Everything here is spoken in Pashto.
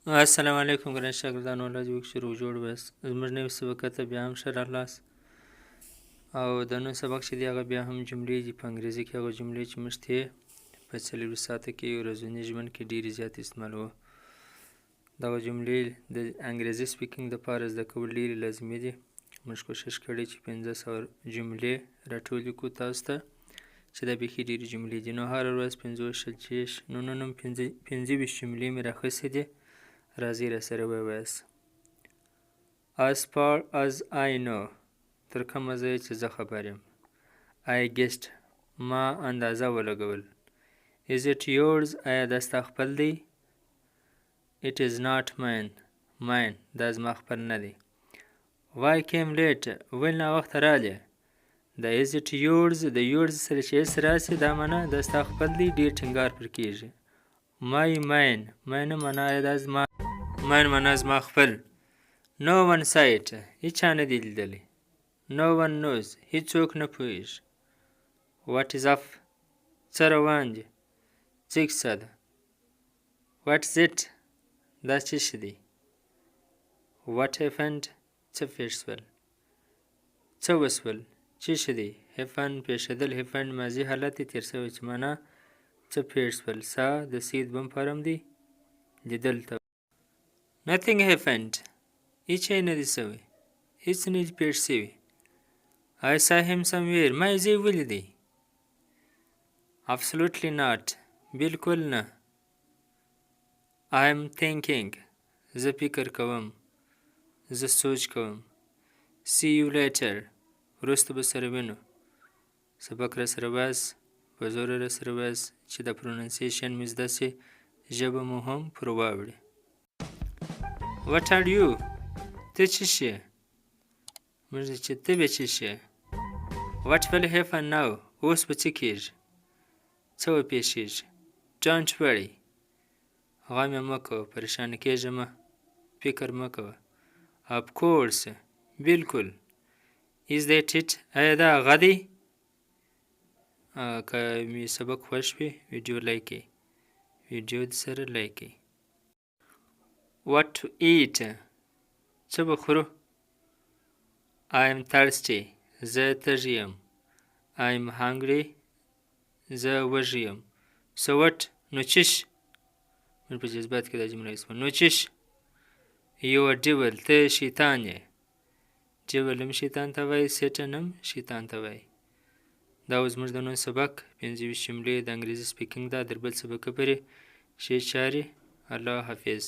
السلام علیکم ګران شاګردانو، الله دې وکړي چې روغ جوړ ویاست. زموږ نوي سبق ته بیا هم ښه راغلاست. او د نن سبق چې دی هغه بیا هم جملې دي په انګریزي کې. هغه جملې چې موږ ته په 40 ساعته کې ورځني ژوند کې ډېرې زیات استعمالوو. دغه جملې د انګریزي سپیکینګ دپاره زده کول ډېرې لازمي دي. موږ کوشش کړی چې 1500 جملې راټولې کړو تاسو ته، چې دا بیخي ډېرې جملې دي. نو هره ورځ 50 نو نن هم 25 جملې مې راخیستې دي. راځئ راسره ووایاست. As far as I know، تر کومه ځایه چې زه خبر یم. I guessed، ما اندازه ولګول. Is it yours، آیا دا ستا خپل دی. It is not mine، دا زما خپل نه دی. Why came late، ولې ناوخته راغلې. دا is it yours، د yours سره چې اس راسي دا معنا دا ستا خپل دی، ډېر ټینګار پر کېږي. mine معنا دا زما، mine معنا زما خپل. No one saw it، هیچا نه دی لیدلی. No one knows، هیڅوک نه پوهېږي. What is up، څه روان دي. څه کیسه ده. What's it، دا څه شی دی. What happened، څه پېښ شول. څه وشول، څه شی دی. happened پېښېدل، happened ماضي حالت دی تېر شوی، چې معنا څه پېښ شول. سا د سی دویم فارم دی، لیدل ته. Nothing happened، هیڅ شی نه دی شوی، هیڅ نه دی پېښ شوي. I saw him somewhere، ما یې ځای ولیدی. Absolutely not، بلکل نه. I am thinking، زه فکر کوم، زه سوچ کوم. See you later، وروسته به سره وینو. سبق را سره وایاست، په زوره را سره وایاست چې د پروننسیشن مې زده سي، ژبه مو هم پر واوړي. What are you، ته څه شې. موږ چې ته به څه شې. What will happen now، اوس به څه کېږي، څه به پېښېږي. Don't worry، غم یې مه کوه، پریشانه کېږه مه، فکر مه کوه. Of course، بلکل. Is that it، آیا دا هغه دی. که مې سبق خوښ وي ویډیو لایک کړئ، ویډیو د سره لایک کړئ. What to eat، څه به خورو. I am thirsty، زه تږی یم. I am hungry، زه وږی یم. So what، نو چش. موږ په جذبات کې دا جمله استعمال. نو چش. You are devil، ته شیطان یې. devil هم شیطان ته وایي، سیټن هم شیطان ته وایي. دا و زموږ د نن سبق 25 جملې د انګریزي سپیکینګ دا. در بل سبق پورې ښې چارې. الله حافظ.